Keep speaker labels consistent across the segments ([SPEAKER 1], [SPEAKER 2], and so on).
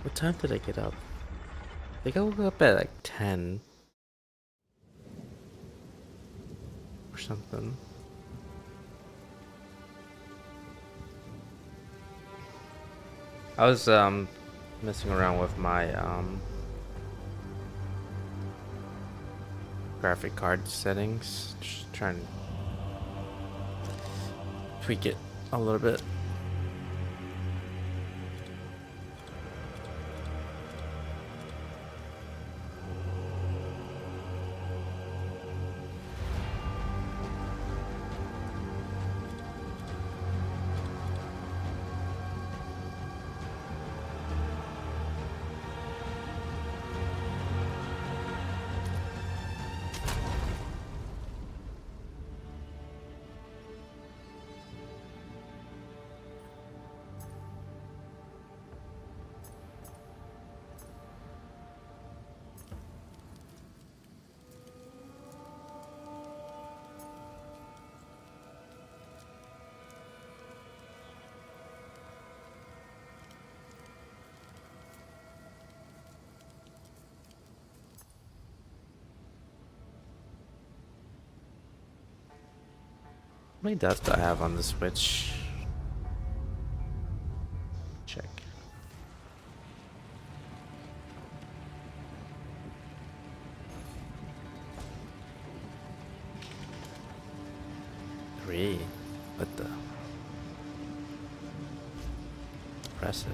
[SPEAKER 1] What time did I get up? I think I woke up at like 10 or something. I was messing around with my graphic card settings, just trying to tweak it a little bit. How many deaths do I have on the Switch? Check. Three. What the? Impressive.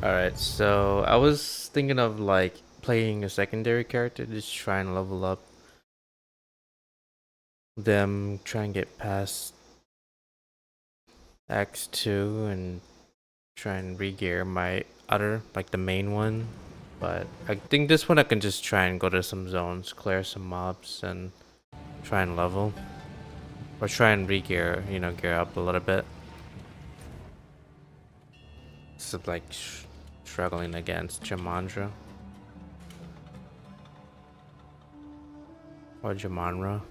[SPEAKER 1] Alright, so I was thinking of like playing a secondary character, just try and level up them, try and get past X2 and try and re-gear my other, like the main one. But I think this one I can just try and go to some zones, clear some mobs, and try and level. Or try and re-gear, you know, gear up a little bit. So like struggling against Jamandra. Or Jamanra.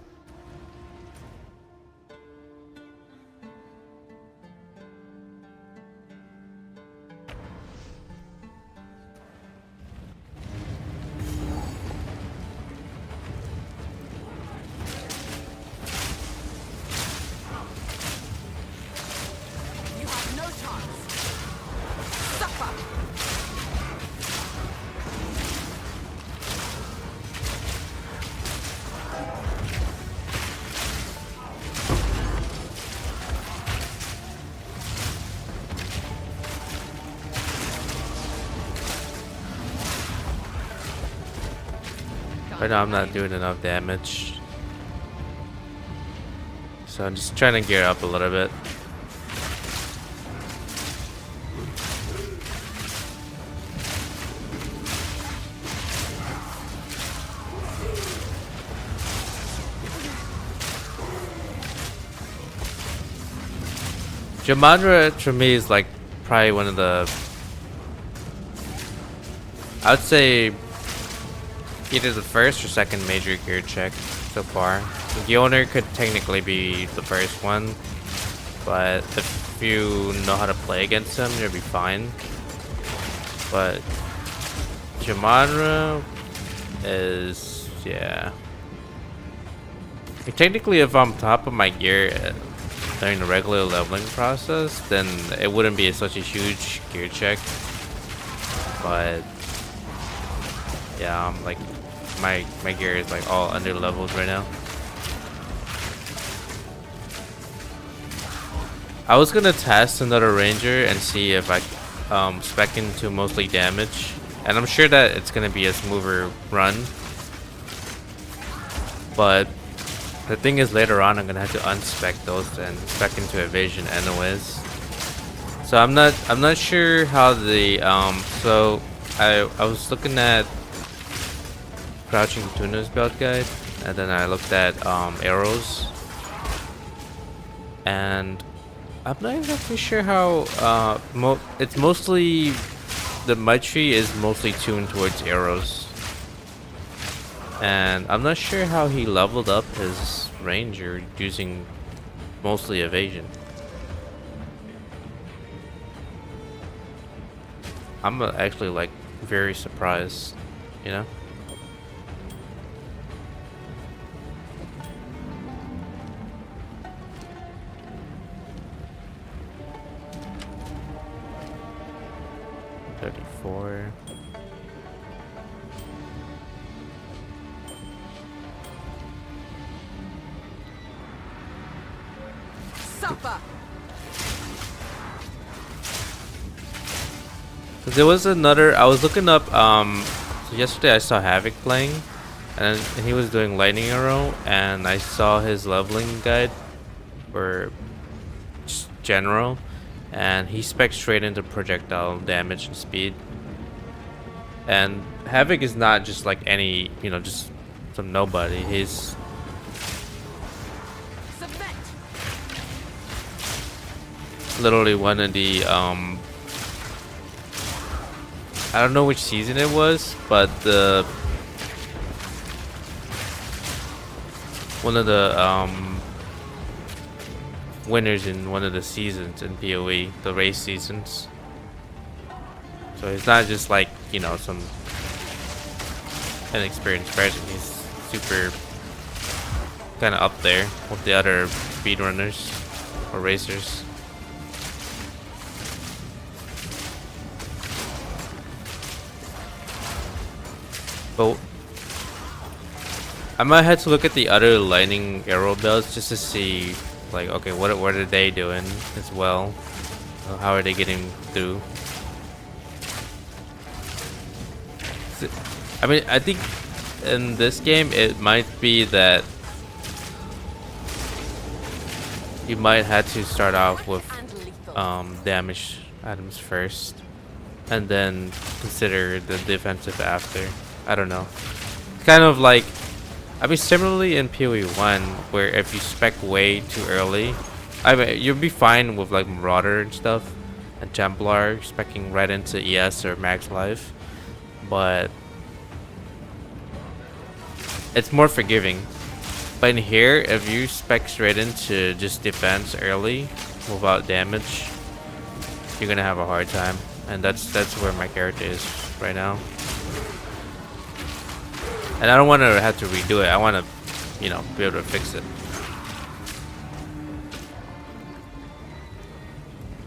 [SPEAKER 1] Right now I'm not doing enough damage. So I'm just trying to gear up a little bit. Jamandra for me is like probably one of the, I would say either the first or second major gear check so far. The owner could technically be the first one, but if you know how to play against him, you'll be fine. But Jamandra is, yeah. Technically, if I'm top of my gear during the regular leveling process, then it wouldn't be such a huge gear check. But yeah, I'm like my gear is like all under leveled right now. I was gonna test another ranger and see if I spec into mostly damage, and I'm sure that it's gonna be a smoother run. But the thing is, later on I'm gonna have to unspec those and spec into evasion anyways. So I'm not sure how the so I was looking at Crouching Tuna's build guide, and then I looked at arrows, and I'm not exactly sure how it's mostly the mud tree is mostly tuned towards arrows, and I'm not sure how he leveled up his ranger using mostly evasion. I'm actually like very surprised, you know. $34.
[SPEAKER 2] Supper.
[SPEAKER 1] There was another. I was looking up. So yesterday I saw Havoc playing, and he was doing lightning arrow, and I saw his leveling guide for just general, and he specs straight into projectile damage and speed. And Havoc is not just like any, you know, just some nobody. He's
[SPEAKER 2] Submit.
[SPEAKER 1] literally one of the I don't know which season it was, but the one of the winners in one of the seasons in PoE, the race seasons. So it's not just like, you know, some inexperienced person. He's super kind of up there with the other speedrunners or racers. But I might have to look at the other lightning arrow builds just to see, like, okay, what are they doing as well? How are they getting through? I mean, I think in this game it might be that you might have to start off with damage items first, and then consider the defensive after. I don't know. Kind of like, I mean, similarly in PoE 1, where if you spec way too early, I mean, you'll be fine with like Marauder and stuff, and Templar specking right into ES or Max Life, but it's more forgiving. But in here, if you spec straight into just defense early without damage, you're gonna have a hard time, and that's where my character is right now. And I don't want to have to redo it. I want to, you know, be able to fix it.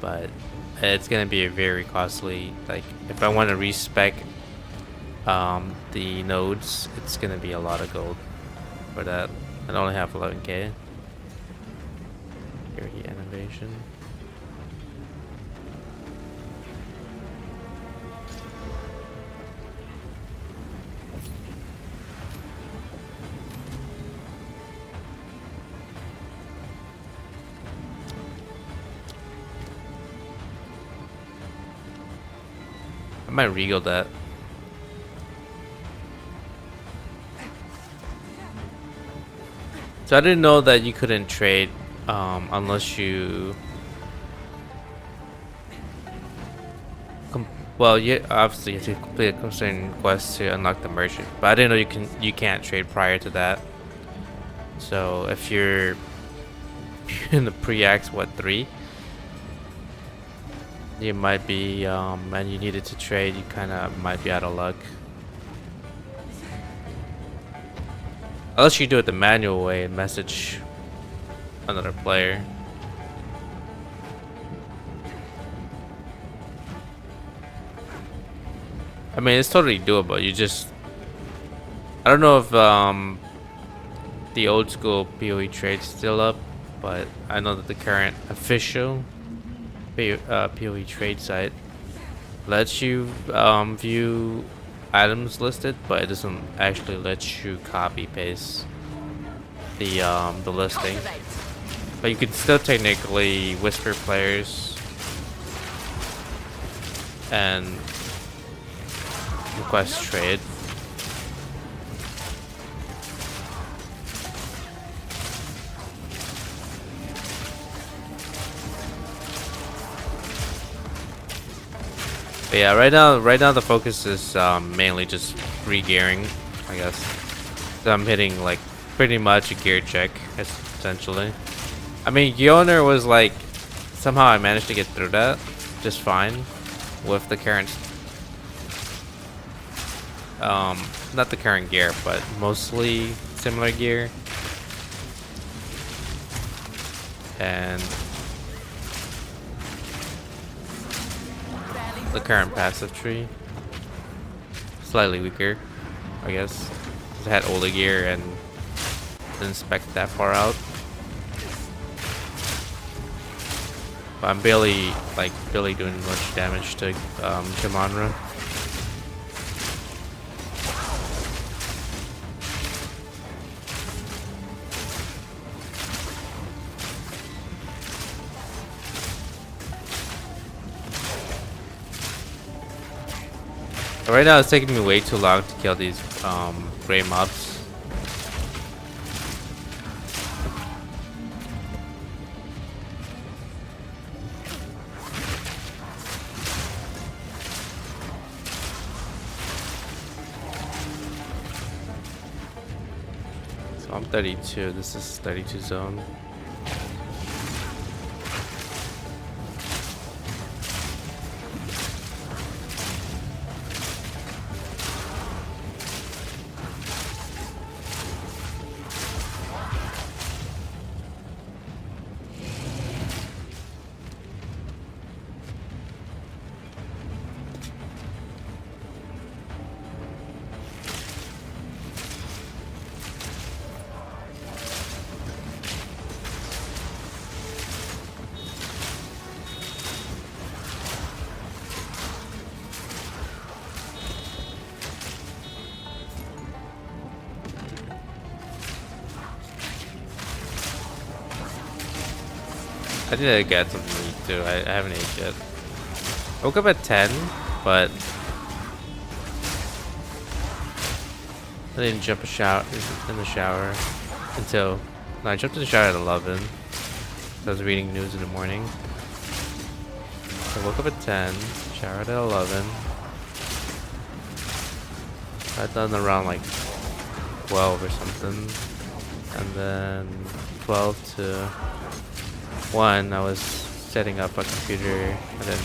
[SPEAKER 1] But it's gonna be a very costly. Like, if I want to respec the nodes, it's gonna be a lot of gold for that. I only have 11k. Here, he innovation. I might regal that. So I didn't know that you couldn't trade unless you well, yeah, obviously you have to complete a certain quest to unlock the merchant, but I didn't know you can't trade prior to that. So if you're in the pre-axe 3, you might be and you needed to trade, you kind of might be out of luck. Unless you do it the manual way and message another player. I mean, it's totally doable. You just, I don't know if the old school PoE trade's still up, but I know that the current official PoE trade site lets you view items listed, but it doesn't actually let you copy paste the listing. But you can still technically whisper players and request trade. But yeah, right now the focus is mainly just re-gearing, I guess. So I'm hitting like pretty much a gear check, essentially. I mean, Gyoner was like, somehow I managed to get through that just fine with the current, not the current gear, but mostly similar gear. And the current passive tree, slightly weaker, I guess. It had older gear and didn't spec that far out. But I'm barely doing much damage to Shamanra. Right now it's taking me way too long to kill these gray mobs. So I'm 32, this is 32 zone. I need to get something to eat too. I haven't ate yet. I woke up at 10, but I didn't jump in the shower until no, I jumped in the shower at 11. I was reading news in the morning. So I woke up at 10, showered at 11. I'd done around like 12 or something, and then 12 to 1 I was setting up a computer, and then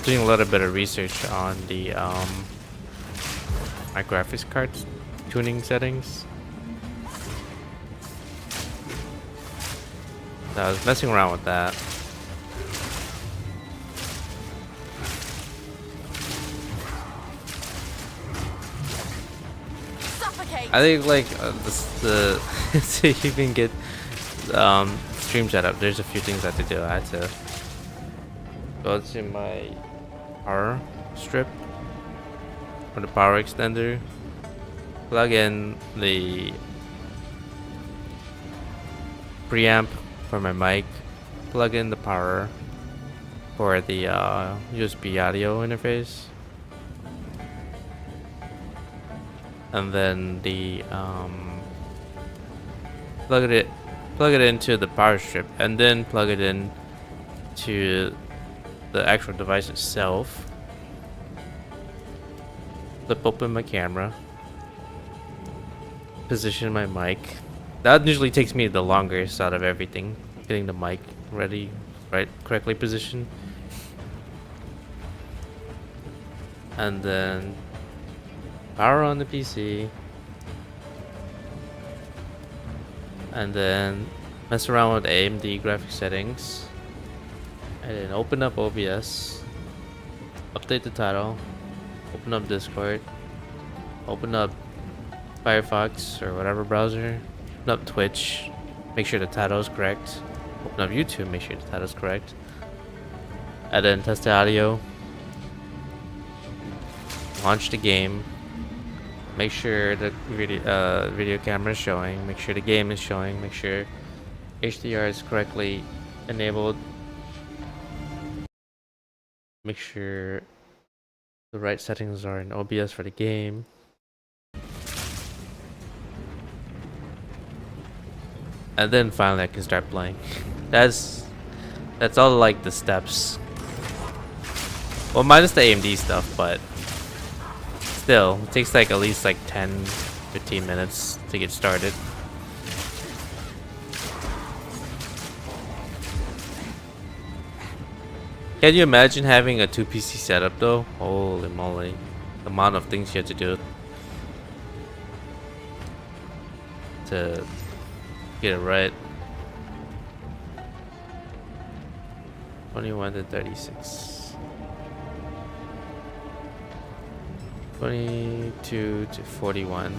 [SPEAKER 1] doing a little bit of research on the my graphics card tuning settings. So I was messing around with that.
[SPEAKER 2] Suffocate.
[SPEAKER 1] I think like the so you can get stream setup. There's a few things I had to do. I had to go to my power strip or the power extender, plug in the preamp for my mic, plug in the power for the USB audio interface, and then the plug it into the power strip, and then plug it in to the actual device itself. Flip open my camera, position my mic. That usually takes me the longest out of everything, getting the mic ready, correctly positioned. And then power on the PC, and then mess around with AMD graphic settings, and then open up OBS, update the title, open up Discord, open up Firefox or whatever browser, open up Twitch, make sure the title is correct, open up YouTube, make sure the title is correct, and then test the audio, launch the game, make sure the video camera is showing, make sure the game is showing, make sure HDR is correctly enabled, make sure the right settings are in OBS for the game. And then finally I can start playing. That's all like the steps. Well, minus the AMD stuff, but still, it takes like at least like 10-15 minutes to get started. Can you imagine having a 2 PC setup though? Holy moly. The amount of things you have to do to get it right. 21 to 36. 22 to 41.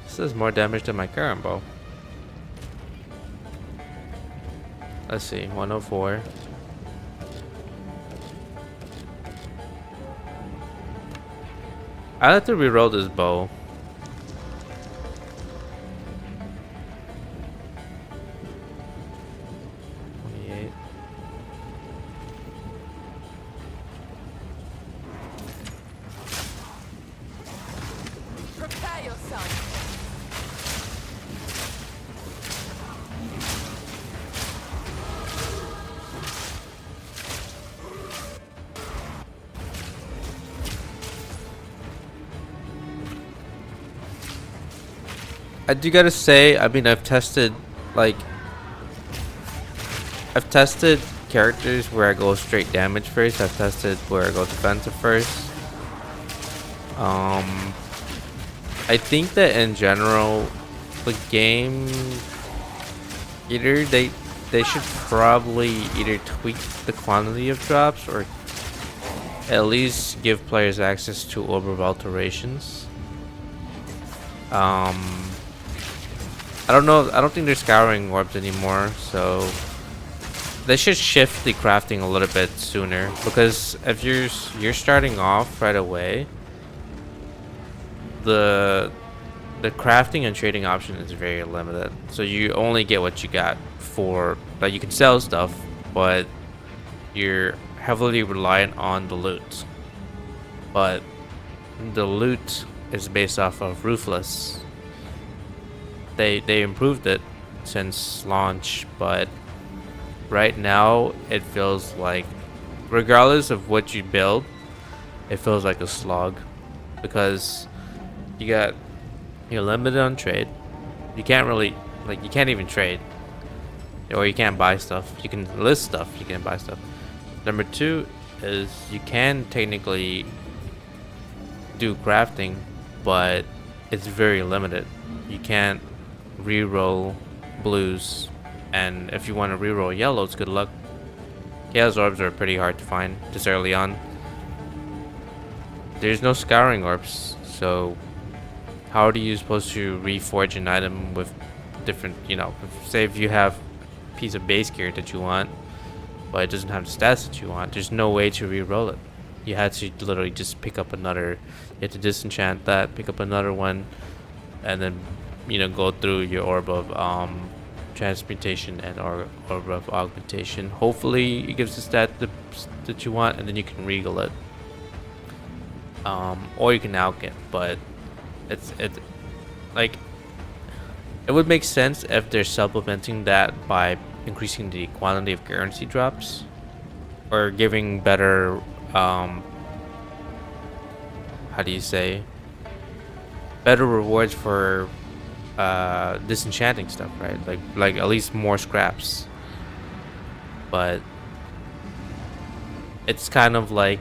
[SPEAKER 1] This does more damage than my current bow. Let's see, 104. I have to reroll this bow.
[SPEAKER 2] Prepare yourself.
[SPEAKER 1] I do gotta say, I mean, I've tested characters where I go straight damage first. I've tested where I go defensive first. I think that in general, the game either they should probably either tweak the quantity of drops or at least give players access to orb alterations. I don't know. I don't think they're scouring orbs anymore, so they should shift the crafting a little bit sooner. Because if you're starting off right away, the crafting and trading option is very limited. So you only get what you got for like you can sell stuff, but you're heavily reliant on the loot. But the loot is based off of Ruthless. They improved it since launch, but right now it feels like, regardless of what you build, it feels like a slog because you're limited on trade. You can't really you can't even trade, or you can't buy stuff. You can list stuff, you can buy stuff. Number two is you can technically do crafting, but it's very limited. You can't reroll blues, and if you want to reroll yellows, good luck. Chaos orbs are pretty hard to find this early on. There's no scouring orbs, so how are you supposed to reforge an item with different, say if you have a piece of base gear that you want, but it doesn't have the stats that you want, there's no way to re-roll it. You had to literally just pick up another, you had to disenchant that, pick up another one, and then, go through your orb of transmutation and orb of augmentation. Hopefully it gives the stat that you want, and then you can regal it. Or you can alchem, but it would make sense if they're supplementing that by increasing the quantity of currency drops or giving better how do you say, better rewards for disenchanting stuff, right? Like at least more scraps. But it's kind of like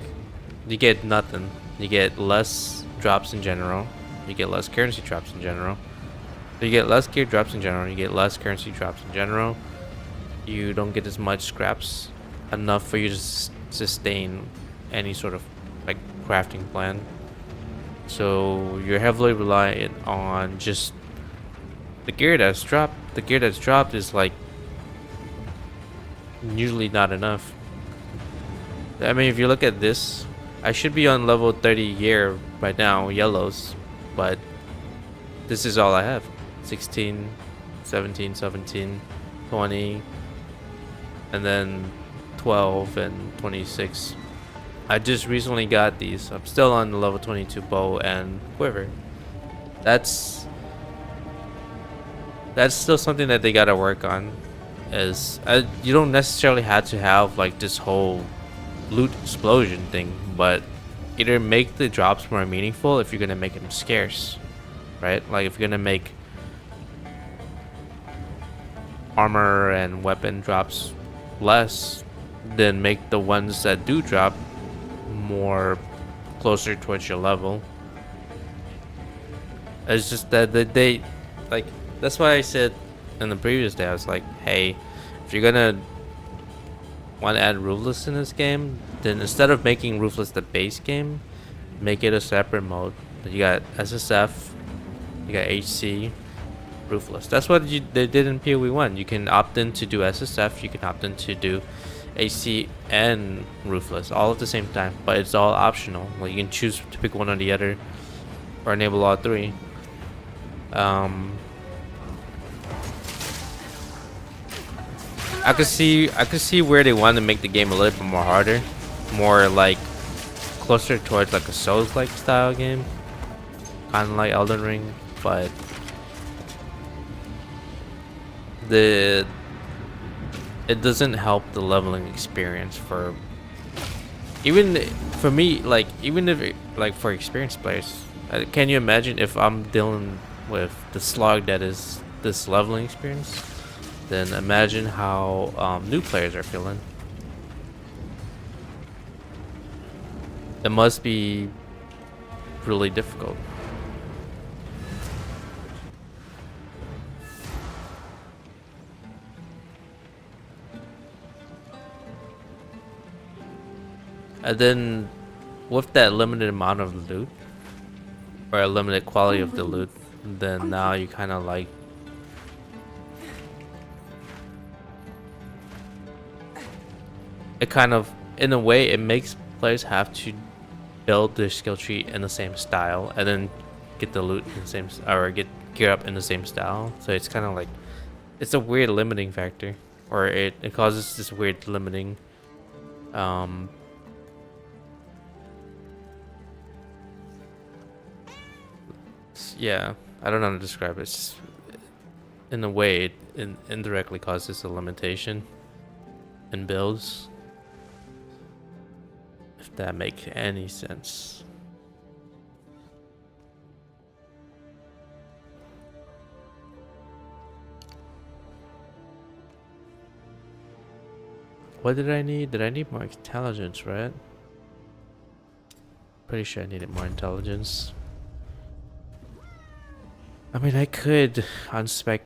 [SPEAKER 1] you get nothing. You get less drops in general. You get less currency drops in general. So you get less gear drops in general. You get less currency drops in general. You don't get as much scraps, enough for you to sustain any sort of crafting plan. So you're heavily reliant on just the gear that's dropped. The gear that's dropped is usually not enough. I mean, if you look at this, I should be on level 30 gear right now, yellows, but this is all I have. 16, 17, 17, 20, and then 12 and 26. I just recently got these. I'm still on the level 22 bow and quiver. That's that's still something that they gotta work on. Is you don't necessarily have to have like this whole loot explosion thing, but either make the drops more meaningful if you're gonna make them scarce, right? Like if you're gonna make armor and weapon drops less, then make the ones that do drop more closer towards your level. It's just that they like, that's why I said in the previous day, I was like, hey, if you're gonna want to add Ruthless in this game, then instead of making Ruthless the base game, make it a separate mode. You got SSF, you got HC, Ruthless. That's what they did in PoE 1. You can opt in to do SSF, you can opt in to do HC and Ruthless all at the same time, but it's all optional. Like you can choose to pick one or the other, or enable all three. I could see where they want to make the game a little bit more harder, more like closer towards like a Souls-like style game, kind of like Elden Ring, but it doesn't help the leveling experience for even for me. Like even if like for experienced players, can you imagine if I'm dealing with the slog that is this leveling experience? Then imagine how new players are feeling. It must be really difficult. And then with that limited amount of loot, or a limited quality of the loot, then now you kind of like it kind of, in a way, it makes players have to build their skill tree in the same style and then get the loot in the same, or get gear up in the same style. So it's kind of like, it's a weird limiting factor, or it causes this weird limiting yeah, I don't know how to describe it. It's just, in a way, it indirectly causes a limitation in builds, if that makes any sense. What did I need? Did I need more intelligence, right? Pretty sure I needed more intelligence. I mean, I could unspec